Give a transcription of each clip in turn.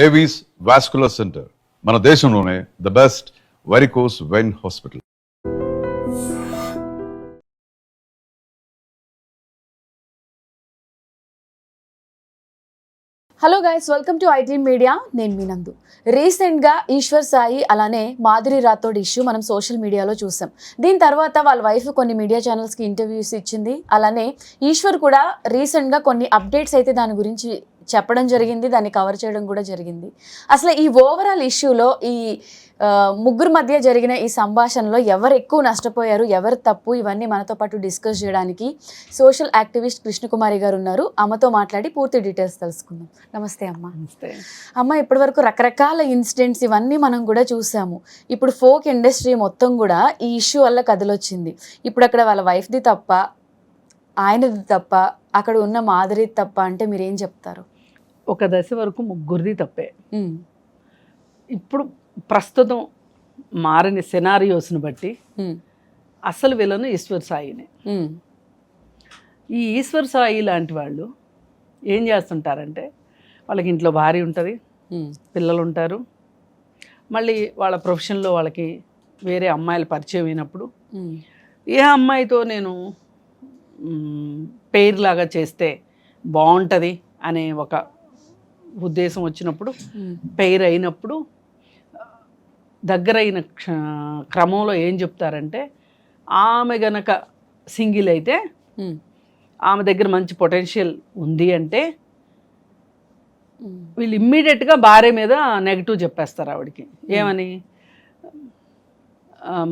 Avis vascular centre మన దేశంలోనే the best varicose vein hospital. Hello guys, welcome to iDream media. నేను మీ నందు. రీసెంట్గా ఈశ్వర్ సాయి అలానే మాధురి రాథోడ్ ఇష్యూ మనం సోషల్ మీడియాలో చూసాం. దీని తర్వాత వాళ్ళ వైఫ్ కొన్ని మీడియా ఛానల్స్కి ఇంటర్వ్యూస్ ఇచ్చింది. అలానే ఈశ్వర్ కూడా రీసెంట్గా కొన్ని అప్డేట్స్ అయితే దాని గురించి చెప్పడం జరిగింది, దాన్ని కవర్ చేయడం కూడా జరిగింది. అసలు ఈ ఓవరాల్ ఇష్యూలో ఈ ముగ్గురు మధ్య జరిగిన ఈ సంభాషణలో ఎవరు ఎక్కువ నష్టపోయారు, ఎవరు తప్పు, ఇవన్నీ మనతో పాటు డిస్కస్ చేయడానికి సోషల్ యాక్టివిస్ట్ కృష్ణకుమారి గారు ఉన్నారు. అమ్మతో మాట్లాడి పూర్తి డీటెయిల్స్ తెలుసుకుందాం. నమస్తే అమ్మ. నమస్తే అమ్మ. ఇప్పటివరకు రకరకాల ఇన్సిడెంట్స్ ఇవన్నీ మనం కూడా చూసాము. ఇప్పుడు ఫోక్ ఇండస్ట్రీ మొత్తం కూడా ఈ ఇష్యూ వల్ల కదిలొచ్చింది. ఇప్పుడు అక్కడ వాళ్ళ వైఫ్ది తప్ప, ఆయనది తప్ప, అక్కడ ఉన్న మాధురిది తప్ప అంటే మీరేం చెప్తారు? ఒక దశ వరకు ముగ్గురిది తప్పే. ఇప్పుడు ప్రస్తుతం మారిన సినారియోస్ని బట్టి అసలు విలను ఈశ్వర్ సాయినే. ఈ ఈశ్వర్ సాయి లాంటి వాళ్ళు ఏం చేస్తుంటారంటే, వాళ్ళకి ఇంట్లో భార్య ఉంటుంది, పిల్లలు ఉంటారు, మళ్ళీ వాళ్ళ ప్రొఫెషన్లో వాళ్ళకి వేరే అమ్మాయిల పరిచయం అయినప్పుడు ఏ అమ్మాయితో నేను పెయిర్ లాగా చేస్తే బాగుంటుంది అనే ఒక ఉద్దేశం వచ్చినప్పుడు, పెయిర్ అయినప్పుడు దగ్గరైన క్రమంలో ఏం చెప్తారంటే, ఆమె గనక సింగిల్ అయితే, ఆమె దగ్గర మంచి పొటెన్షియల్ ఉంది అంటే వీళ్ళు ఇమ్మీడియట్గా భార్య మీద నెగిటివ్ చెప్పేస్తారు ఆవిడకి. ఏమని,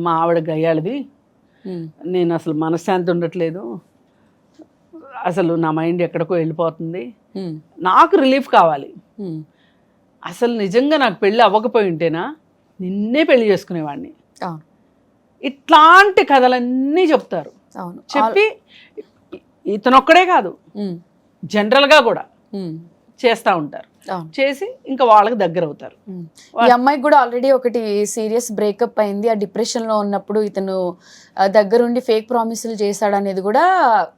మా ఆవిడ గయ్యాళిది, నేను అసలు మనశ్శాంతి ఉండట్లేదు, అసలు నా మైండ్ ఎక్కడికో వెళ్ళిపోతుంది, నాకు రిలీఫ్ కావాలి, అసలు నిజంగా నాకు పెళ్ళి అవ్వకపోయి ఉంటేనా నిన్నే పెళ్లి చేసుకునేవాడిని, ఇట్లాంటి కథలన్నీ చెప్తారు. చెప్పి ఇతనొక్కడే కాదు, జనరల్గా కూడా చేస్తూ ఉంటారు. చేసి ఇంకా వాళ్ళకి దగ్గర అవుతారు. ఈ అమ్మాయికి కూడా ఆల్రెడీ ఒకటి సీరియస్ బ్రేకప్ అయింది. ఆ డిప్రెషన్లో ఉన్నప్పుడు ఇతను దగ్గరుండి ఫేక్ ప్రామిసులు చేశాడు అనేది కూడా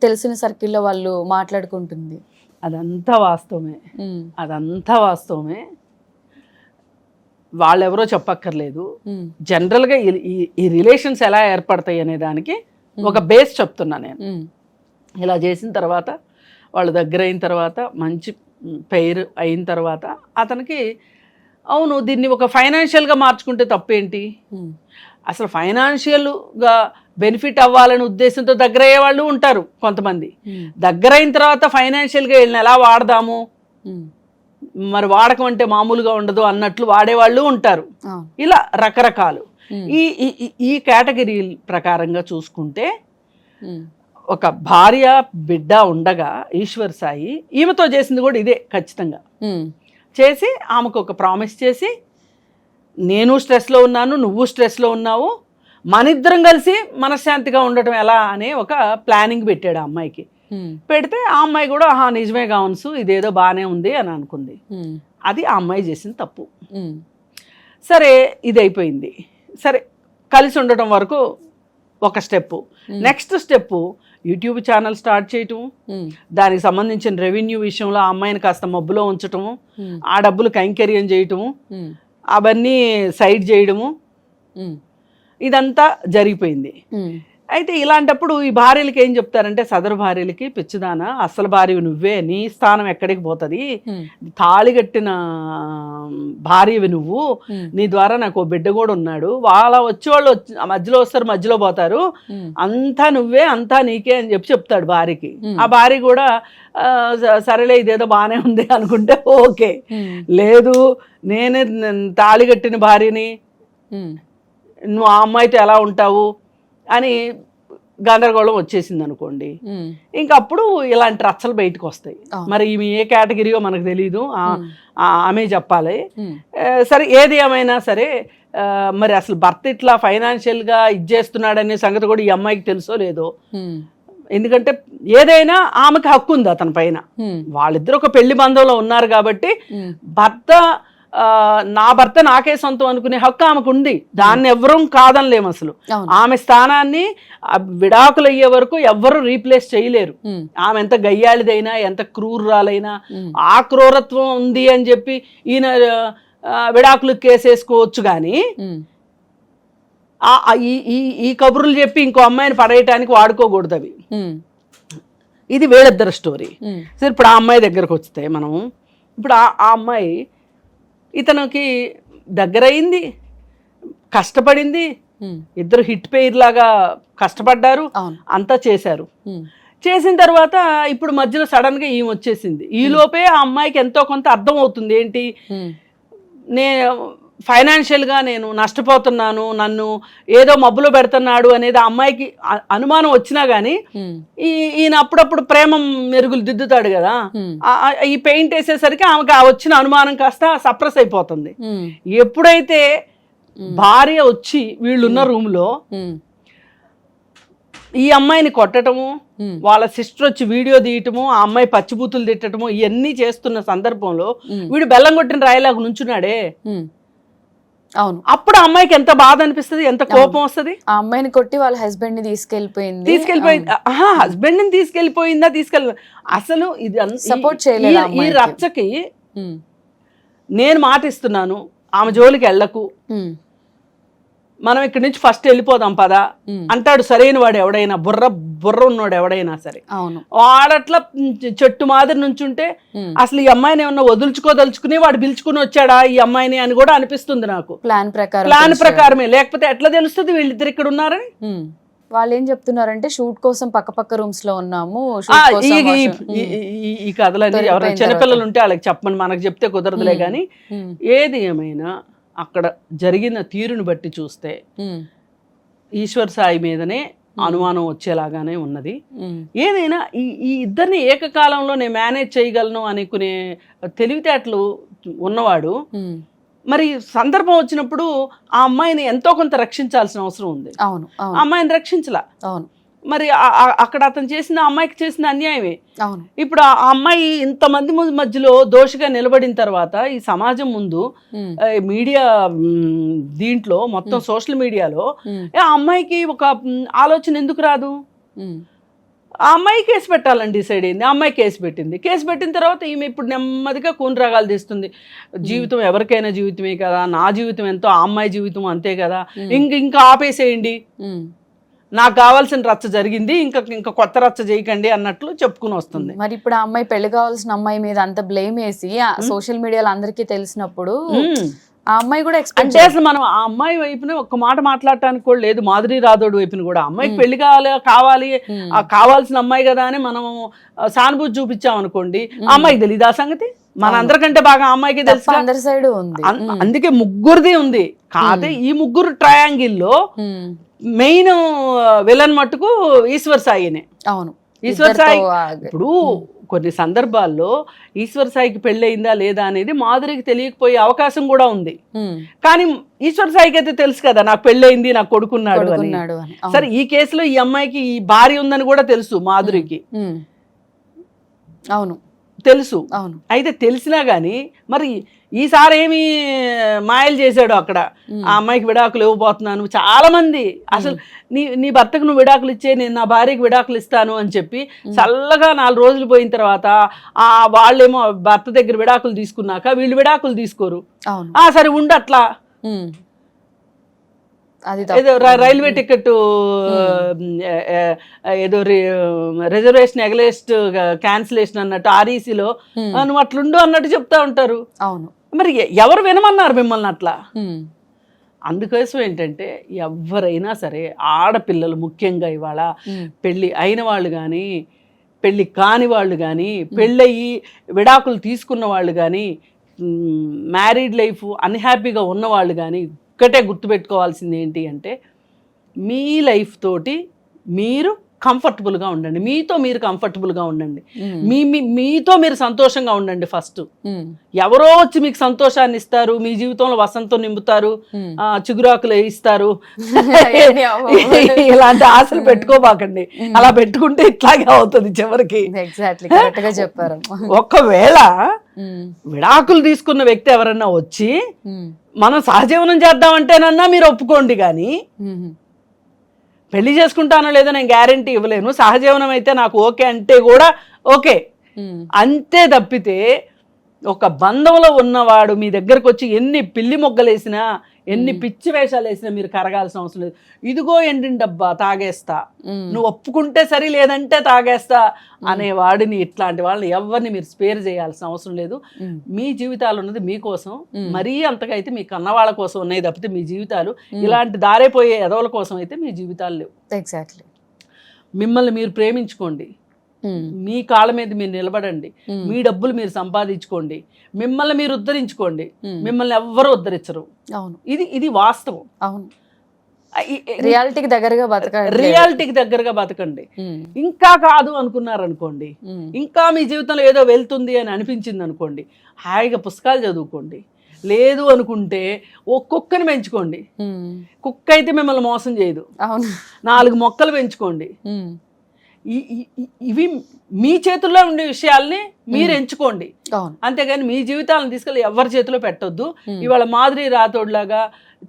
తెలిసిన సర్కిల్లో వాళ్ళు మాట్లాడుకుంటుంది. అదంతా వాస్తవమే, అదంతా వాస్తవమే. వాళ్ళెవరో చెప్పక్కర్లేదు. జనరల్గా ఈ రిలేషన్స్ ఎలా ఏర్పడతాయి అనే దానికి ఒక బేస్ చెప్తున్నా నేను. ఇలా చేసిన తర్వాత వాళ్ళు దగ్గర అయిన తర్వాత, మంచి పెయిర్ అయిన తర్వాత అతనికి అవును దీన్ని ఒక ఫైనాన్షియల్గా మార్చుకుంటే తప్పేంటి, అసలు ఫైనాన్షియల్గా బెనిఫిట్ అవ్వాలనే ఉద్దేశంతో దగ్గర అయ్యే వాళ్ళు ఉంటారు కొంతమంది. దగ్గర అయిన తర్వాత ఫైనాన్షియల్గా వీళ్ళని ఎలా వాడదాము, మరి వాడకం అంటే మామూలుగా ఉండదు అన్నట్లు వాడేవాళ్ళు ఉంటారు. ఇలా రకరకాలు. ఈ కేటగిరీ ప్రకారంగా చూసుకుంటే, ఒక భార్య బిడ్డ ఉండగా ఈశ్వర్ సాయి ఈమెతో చేసింది కూడా ఇదే ఖచ్చితంగా. చేసి ఆమెకు ఒక ప్రామిస్ చేసి, నేను స్ట్రెస్లో ఉన్నాను, నువ్వు స్ట్రెస్లో ఉన్నావు, మనిద్దరం కలిసి మనశ్శాంతిగా ఉండటం ఎలా అనే ఒక ప్లానింగ్ పెట్టాడు ఆ అమ్మాయికి. పెడితే ఆ అమ్మాయి కూడా నిజమే కావచ్చు, ఇదేదో బాగానే ఉంది అని అనుకుంది. అది ఆ అమ్మాయి చేసిన తప్పు. సరే ఇది అయిపోయింది. సరే కలిసి ఉండటం వరకు ఒక step. Next step YouTube channel start చేయటము, దానికి సంబంధించిన రెవెన్యూ విషయంలో ఆ అమ్మాయిని కాస్త మబ్బులో ఉంచటము, ఆ డబ్బులు కైంకర్యం చేయటము, అవన్నీ సైడ్ చేయడము, ఇదంతా జరిగిపోయింది. అయితే ఇలాంటప్పుడు ఈ భార్యలకి ఏం చెప్తారంటే, సదరు భార్యలకి, పిచ్చిదానా అసలు భార్య నువ్వే, నీ స్థానం ఎక్కడికి పోతుంది, తాళి కట్టిన భార్యవి నువ్వు, నీ ద్వారా నాకు బిడ్డ కూడా ఉన్నాడు, వాళ్ళ వచ్చేవాళ్ళు మధ్యలో వస్తారు మధ్యలో పోతారు, అంతా నువ్వే, అంతా నీకే అని చెప్తాడు భార్యకి. ఆ భార్య కూడా సరేలే ఇదేదో బాగానే ఉంది అనుకుంటే ఓకే, లేదు నేనే తాళి కట్టిన భార్యని, నువ్వు ఆ అమ్మాయితో ఎలా ఉంటావు అని గందరగోళం వచ్చేసింది అనుకోండి. ఇంకా అప్పుడు ఇలాంటి రచ్చలు బయటకు వస్తాయి. మరి ఈమె ఏ కేటగిరీయో మనకు తెలియదు, ఆమె చెప్పాలి. సరే ఏది ఏమైనా సరే, మరి అసలు భర్త ఇట్లా ఫైనాన్షియల్గా ఇచ్చేస్తున్నాడనే సంగతి కూడా ఈ అమ్మాయికి తెలుసో లేదో. ఎందుకంటే ఏదైనా ఆమెకి హక్కు ఉంది అతని పైన. వాళ్ళిద్దరు ఒక పెళ్లి బంధంలో ఉన్నారు కాబట్టి భర్త నా భర్త నాకే సొంతం అనుకునే హక్కు ఆమెకు ఉంది, దాన్ని ఎవ్వరూ కాదనలేము అసలు. ఆమె స్థానాన్ని విడాకులు అయ్యే వరకు ఎవ్వరూ రీప్లేస్ చేయలేరు. ఆమె ఎంత గయ్యాళిదైనా ఎంత క్రూరాలైనా ఆ క్రూరత్వం ఉంది అని చెప్పి ఈయన విడాకులు కేసేసుకోవచ్చు కానీ ఈ కబుర్లు చెప్పి ఇంకో అమ్మాయిని పడేయటానికి వాడుకోకూడదు అవి. ఇది వీళ్ళిద్దరు స్టోరీ. సరే ఇప్పుడు ఆ అమ్మాయి దగ్గరకు వస్తే మనం ఇప్పుడు ఆ అమ్మాయి ఇతనికి దగ్గరయింది, కష్టపడింది, ఇద్దరు హిట్ పెయిర్ లాగా కష్టపడ్డారు, అంతా చేశారు. చేసిన తర్వాత ఇప్పుడు మధ్యలో సడన్ గా ఈమె వచ్చేసింది. ఈ లోపే ఆ అమ్మాయికి ఎంతో కొంత అర్థం అవుతుంది ఏంటి, ఫైనాన్షియల్గా నేను నష్టపోతున్నాను, నన్ను ఏదో మబ్బులో పెడుతున్నాడు అనేది ఆ అమ్మాయికి అనుమానం వచ్చినా గానీ ఈయన అప్పుడప్పుడు ప్రేమ మెరుగులు దిద్దుతాడు కదా, ఈ పెయింట్ వేసేసరికి ఆమెకి వచ్చిన అనుమానం కాస్త సప్రెస్ అయిపోతుంది. ఎప్పుడైతే భార్య వచ్చి వీళ్ళున్న రూమ్లో ఈ అమ్మాయిని కొట్టడము, వాళ్ళ సిస్టర్ వచ్చి వీడియో తీయటము, ఆ అమ్మాయి పచ్చిబూతులు తిట్టడము ఇవన్నీ చేస్తున్న సందర్భంలో వీడు బెల్లం కొట్టిన రాయిలాగా నుంచున్నాడే, అవును, అప్పుడు అమ్మాయికి ఎంత బాధ అనిపిస్తుంది, ఎంత కోపం వస్తుంది. ఆ అమ్మాయిని కొట్టి వాళ్ళ హస్బెండ్ ని తీసుకెళ్లిపోయింది. హస్బెండ్ ని తీసుకెళ్లిపోయిందా అసలు ఇది సపోర్ట్ చేయలేదు. ఈ రచ్చకి నేను మాట ఇస్తున్నాను, ఆమె జోలికి వెళ్ళకు, మనం ఇక్కడి నుంచి ఫస్ట్ వెళ్ళిపోదాం పదా అంటాడు సరైన వాడు ఎవడైనా, బుర్ర ఉన్నవాడు ఎవడైనా సరే. వాడట్లా చెట్టు మాదిరి నుంచుంటే అసలు ఈ అమ్మాయిని ఏమన్నా వదులుచుకోదలుచుకుని వాడు పిలుచుకుని వచ్చాడా ఈ అమ్మాయిని అని కూడా అనిపిస్తుంది నాకు. ప్లాన్ ప్రకారమే, లేకపోతే ఎట్లా తెలుస్తుంది వీళ్ళిద్దరు ఇక్కడ ఉన్నారని. వాళ్ళు ఏం చెప్తున్నారంటే షూట్ కోసం పక్క రూమ్స్ లో ఉన్నాము. ఈ కథలన్నీ ఎవరైనా చిన్నపిల్లలు ఉంటే వాళ్ళకి చెప్పమని, మనకు చెప్తే కుదరదులే కానీ ఏది ఏమైనా అక్కడ జరిగిన తీరుని బట్టి చూస్తే ఈశ్వర్ సాయి మీదనే అనుమానం వచ్చేలాగానే ఉన్నది. ఏదైనా ఈ ఇద్దరిని ఏకకాలంలో నేను మేనేజ్ చేయగలను అనుకునే తెలివితేటలు ఉన్నవాడు మరి సందర్భం వచ్చినప్పుడు ఆ అమ్మాయిని ఎంతో కొంత రక్షించాల్సిన అవసరం ఉంది. ఆ అమ్మాయిని రక్షించలా. మరి అక్కడ అతను చేసిన అమ్మాయికి చేసిన అన్యాయమే. ఇప్పుడు ఆ అమ్మాయి ఇంతమంది మధ్యలో దోషిగా నిలబడిన తర్వాత ఈ సమాజం ముందు మీడియా దీంట్లో మొత్తం సోషల్ మీడియాలో ఆ అమ్మాయికి ఒక ఆలోచన ఎందుకు రాదు? ఆ అమ్మాయి కేసు పెట్టాలని డిసైడ్ అయింది, ఆ అమ్మాయి కేసు పెట్టింది. కేసు పెట్టిన తర్వాత ఈమె ఇప్పుడు నెమ్మదిగా కూనరాగాలు తీస్తుంది. జీవితం ఎవరికైనా జీవితమే కదా, నా జీవితం ఎంతో ఆ అమ్మాయి జీవితం అంతే కదా, ఇంకా ఆపేసేయండి, నాకు కావాల్సిన రచ్చ జరిగింది, ఇంకా కొత్త రచ్చ చేయకండి అన్నట్లు చెప్పుకుని వస్తుంది. మరి ఇప్పుడు ఆ అమ్మాయి పెళ్లి కావాల్సిన అమ్మాయి మీద అంత బ్లేమ్ వేసి సోషల్ మీడియాలో అందరికీ తెలిసినప్పుడు ఆ అమ్మాయి కూడా అంటే అసలు మనం ఆ అమ్మాయి వైపున ఒక్క మాట మాట్లాడటానికి కూడా లేదు. మాధురి రాథోడ్ వైపున కూడా అమ్మాయికి పెళ్లి కావాలి కావాల్సిన అమ్మాయి కదా అని మనం సానుభూతి చూపించాం అనుకోండి, ఆ అమ్మాయికి తెలియదు ఆ సంగతి. మన అందరికంటే బాగా ఆ అమ్మాయికి తెలుసు, అందరి సైడ్ ఉంది. అందుకే ముగ్గురిది ఉంది. కాదే ఈ ముగ్గురు ట్రయాంగిల్లో మెయిన్ విలన్ మట్టుకు ఈశ్వర్ సాయినే. అవును, ఈశ్వర్ సాయి ఇప్పుడు కొన్ని సందర్భాల్లో ఈశ్వర్ సాయికి పెళ్ళయిందా లేదా అనేది మాధురికి తెలియకపోయే అవకాశం కూడా ఉంది. కానీ ఈశ్వర్ సాయికి అయితే తెలుసు కదా నాకు పెళ్ళయింది, నాకు కొడుకున్నాడు అని. సరే ఈ కేసులో ఈ అమ్మాయికి ఈ భార్య ఉందని కూడా తెలుసు మాధురికి. అవును తెలుసు. అయితే తెలిసినా గానీ మరి ఈసారి ఏమి మాయలు చేశాడు అక్కడ, ఆ అమ్మాయికి విడాకులు ఇవ్వబోతున్నాను. చాలా మంది అసలు నీ భర్తకు నువ్వు విడాకులు ఇచ్చే, నేను నా భార్యకి విడాకులు ఇస్తాను అని చెప్పి చల్లగా 4 రోజులు పోయిన తర్వాత వాళ్ళేమో భర్త దగ్గర విడాకులు తీసుకున్నాక వీళ్ళు విడాకులు తీసుకోరు. సరే ఉండు అట్లా, ఏదో రైల్వే టికెట్ ఏదో రిజర్వేషన్ ఎగలేస్ట్ క్యాన్సిలేషన్ అన్నట్టు ఆర్ఈసీలో నువ్వు అట్లుండు అన్నట్టు చెప్తా ఉంటారు. అవును, మరి ఎవరు వినమన్నారు మిమ్మల్ని అట్లా? అందుకోసం ఏంటంటే ఎవరైనా సరే ఆడపిల్లలు ముఖ్యంగా ఇవాళ పెళ్ళి అయిన వాళ్ళు కానీ పెళ్ళి కాని వాళ్ళు కానీ పెళ్ళయి విడాకులు తీసుకున్న వాళ్ళు కానీ మ్యారీడ్ లైఫ్ అన్హ్యాపీగా ఉన్నవాళ్ళు కానీ ఒక్కటే గుర్తుపెట్టుకోవాల్సింది ఏంటి అంటే మీ లైఫ్ తోటి మీరు కంఫర్టబుల్గా ఉండండి, మీతో మీరు కంఫర్టబుల్గా ఉండండి, మీతో మీరు సంతోషంగా ఉండండి ఫస్ట్. ఎవరో వచ్చి మీకు సంతోషాన్ని ఇస్తారు, మీ జీవితంలో వసంతం నింపుతారు, చిగురాకులు వేయిస్తారు, ఇలాంటి ఆశలు పెట్టుకోబాకండి. అలా పెట్టుకుంటే ఇట్లాగే అవుతుంది చివరికి. ఎగ్జాక్ట్లీ కరెక్ట్ గా చెప్పారు. ఒకవేళ విడాకులు తీసుకున్న వ్యక్తి ఎవరన్నా వచ్చి మనం సహజీవనం చేద్దామంటేనన్నా మీరు ఒప్పుకోండి, కానీ పెళ్లి చేసుకుంటానో లేదో నేను గ్యారంటీ ఇవ్వలేను, సహజీవనం అయితే నాకు ఓకే అంటే కూడా ఓకే అంతే తప్పితే ఒక బంధంలో ఉన్నవాడు మీ దగ్గరకు వచ్చి ఎన్ని పిల్లి మొగ్గలేసినా ఎన్ని పిచ్చి వేషాలు వేసినా మీరు కరగాల్సిన అవసరం లేదు. ఇదిగో ఎండిన డబ్బా తాగేస్తా, నువ్వు ఒప్పుకుంటే సరి లేదంటే తాగేస్తా అనేవాడిని, ఇట్లాంటి వాళ్ళని ఎవరిని మీరు స్పేర్ చేయాల్సిన అవసరం లేదు. మీ జీవితాలు ఉన్నది మీకోసం, మరీ అంతగా అయితే మీ కన్నవాళ్ళ కోసం ఉన్నాయి తప్పితే మీ జీవితాలు ఇలాంటి దారైపోయే ఎదవల కోసం అయితే మీ జీవితాలు లేవు. ఎగ్జాక్ట్లీ. మిమ్మల్ని మీరు ప్రేమించుకోండి, మీ కాళ్ళ మీద మీరు నిలబడండి, మీ డబ్బులు మీరు సంపాదించుకోండి, మిమ్మల్ని మీరు ఉద్ధరించుకోండి, మిమ్మల్ని ఎవ్వరూ ఉద్ధరించరు. అవును, ఇది వాస్తవం. అవును, రియాలిటీకి దగ్గరగా బతకండి, రియాలిటీకి దగ్గరగా బతకండి. ఇంకా కాదు అనుకున్నారనుకోండి, ఇంకా మీ జీవితంలో ఏదో వెళ్తుంది అని అనిపించింది అనుకోండి, హాయిగా పుస్తకాలు చదువుకోండి. లేదు అనుకుంటే ఓ కుక్కని పెంచుకోండి, కుక్క అయితే మిమ్మల్ని మోసం చేయదు. అవును, 4 మొక్కలు పెంచుకోండి. ఇవి మీ చేతుల్లో ఉండే విషయాల్ని మీరు ఎంచుకోండి, అంతేగాని మీ జీవితాలను తీసుకెళ్ళి ఎవరి చేతిలో పెట్టొద్దు. ఇవాళ మాదిరి రాతోడ్లాగా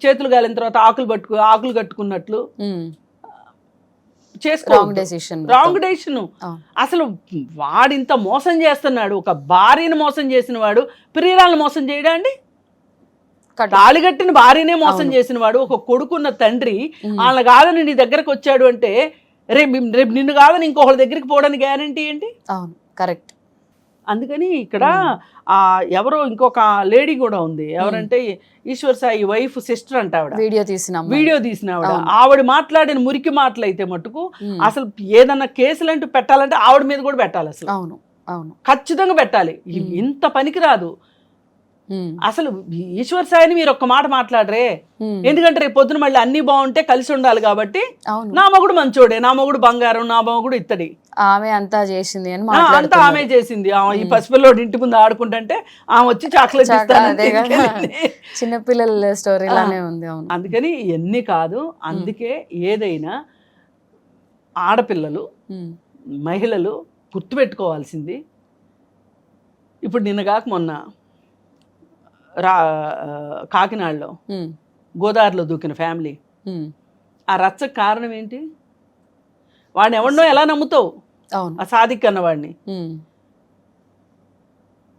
చేతులు గాలిన తర్వాత ఆకులు కట్టుకున్నట్లు చేసుకో. Wrong decision. అసలు వాడింత మోసం చేస్తున్నాడు, ఒక భార్యను మోసం చేసిన వాడు ప్రియురాలను మోసం చేయడా అండి? తాళిగట్టిన భార్యనే మోసం చేసిన వాడు, ఒక కొడుకున్న తండ్రి వాళ్ళ కాదని నీ దగ్గరకు వచ్చాడు అంటే రేపు నిన్ను కాదని ఇంకొకళ్ళ దగ్గరికి పోవడానికి గ్యారంటీ ఏంటి? అవును, కరెక్ట్. అందుకని ఇక్కడ ఎవరో ఇంకొక లేడీ కూడా ఉంది, ఎవరంటే ఈశ్వర్ సాయి వైఫ్ సిస్టర్ అంట, ఆవిడ వీడియో తీసిన ఆవిడ మాట్లాడిన మురికి మాటలు అయితే మటుకు అసలు ఏదన్నా కేసులు అంటూ పెట్టాలంటే ఆవిడ మీద కూడా పెట్టాలి అసలు. అవును, అవును, ఖచ్చితంగా పెట్టాలి. ఇంత పనికిరాదు అసలు. ఈశ్వర్ సాయిని మీరు ఒక్క మాట మాట్లాడరే, ఎందుకంటే రేపు పొద్దున మళ్ళీ అన్ని బాగుంటే కలిసి ఉండాలి కాబట్టి, నా మగుడు మంచోడే, నా మగుడు బంగారం, నా మగుడు ఇత్తడి, ఆమె అంతా చేసింది అని అంతా ఆమె చేసింది. ఈ పసిపిల్లోడు ఇంటి ముందు ఆడుకుంటుంటే ఆమె వచ్చి చాక్లెట్ చిన్నపిల్లల స్టోరీ లానే ఉంది. అందుకని ఇవన్నీ కాదు. అందుకే ఏదైనా ఆడపిల్లలు మహిళలు గుర్తుపెట్టుకోవాల్సింది, ఇప్పుడు నిన్నగాక మొన్న కాకినాడలో గోదావరిలో దూకిన ఫ్యామిలీ, ఆ రచ్చకు కారణం ఏంటి? వాడిని ఎవరినో ఎలా నమ్ముతావు? ఆ సాదిక్ అన్నవాడిని.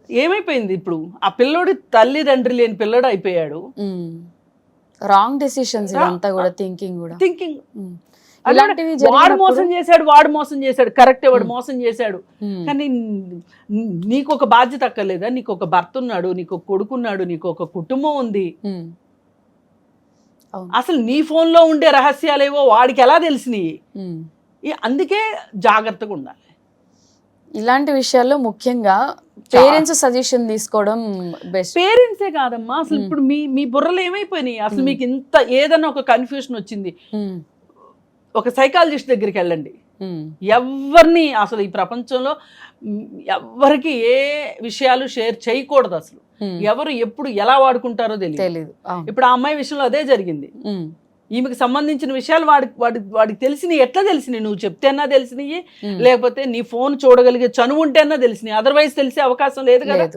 ఏమైపోయింది ఇప్పుడు? ఆ పిల్లోడి తల్లిదండ్రి లేని పిల్లోడు అయిపోయాడు. రాంగ్ డెసిషన్స్ ఇదంతా కూడా, థింకింగ్. వాడు మోసం చేశాడు కరెక్టే, వాడు మోసం చేశాడు, కానీ నీకు ఒక బాధ్యత అక్కర్లేదా? నీకు ఒక భర్త ఉన్నాడు, నీకు ఒక కొడుకున్నాడు, నీకు ఒక కుటుంబం ఉంది. అసలు నీ ఫోన్లో ఉండే రహస్యాలేవో వాడికి ఎలా తెలిసినాయి? అందుకే జాగ్రత్తగా ఉండాలి ఇలాంటి విషయాల్లో. ముఖ్యంగా పేరెంట్స్ సజెషన్ తీసుకోవడం బెస్ట్. పేరెంట్సే కాదమ్మా, అసలు ఇప్పుడు మీ బుర్రలు ఏమైపోయినాయి? అసలు మీకు ఇంత ఏదన్నా ఒక కన్ఫ్యూషన్ వచ్చింది, ఒక సైకాలజిస్ట్ దగ్గరికి వెళ్ళండి. ఎవరిని అసలు ఈ ప్రపంచంలో ఎవరికి ఏ విషయాలు షేర్ చేయకూడదు అసలు. ఎవరు ఎప్పుడు ఎలా వాడుకుంటారో తెలియదు. ఇప్పుడు ఆ అమ్మాయి విషయంలో అదే జరిగింది. ఈమెకి సంబంధించిన విషయాలు వాడికి తెలిసినవి. ఎట్లా తెలిసినాయి? నువ్వు చెప్తేనా తెలిసినవి, లేకపోతే నీ ఫోన్ చూడగలిగే చనువు ఉంటేనా తెలిసినాయి. అదర్వైజ్ తెలిసే అవకాశం లేదు కదా.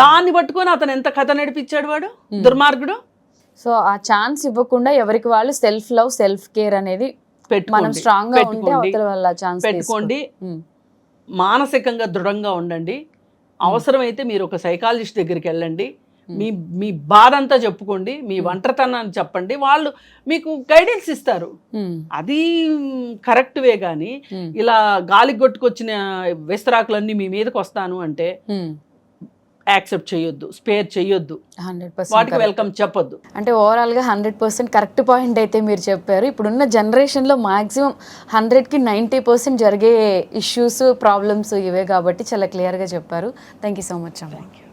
దాన్ని పట్టుకొని అతను ఎంత కథ నడిపించాడు వాడు, దుర్మార్గుడు. సో ఆ ఛాన్స్ ఇవ్వకుండా ఎవరికి వాళ్ళు సెల్ఫ్ లవ్, సెల్ఫ్ కేర్ అనేది మనం స్ట్రాంగ్ గా ఉంటే అవతల వాళ్ళ ఛాన్స్ పెట్టుకోండి. మానసికంగా దృఢంగా ఉండండి. అవసరమైతే మీరు ఒక సైకాలజిస్ట్ దగ్గరికి వెళ్ళండి. మీ బాధ అంతా చెప్పుకోండి, మీ ఒంటరితనాన్ని చెప్పండి, వాళ్ళు మీకు గైడెన్స్ ఇస్తారు. అది కరెక్ట్ వే. కానీ ఇలా గాలికి కొట్టుకొచ్చిన విస్తరాకులన్నీ మీ మీదకి వస్తాను అంటే యాక్సెప్ట్ చేయొద్దు, స్పేర్ చేయొద్దు, 100% వాటికి వెల్కమ్ చెప్పొద్దు. అంటే ఓవరాల్గా 100% కరెక్ట్ పాయింట్ అయితే మీరు చెప్పారు. ఇప్పుడున్న జనరేషన్లో మాక్సిమం 100కి 90% జరిగే ఇష్యూస్, ప్రాబ్లమ్స్ ఇవే కాబట్టి చాలా క్లియర్గా చెప్పారు. Thank you so much. Thank you.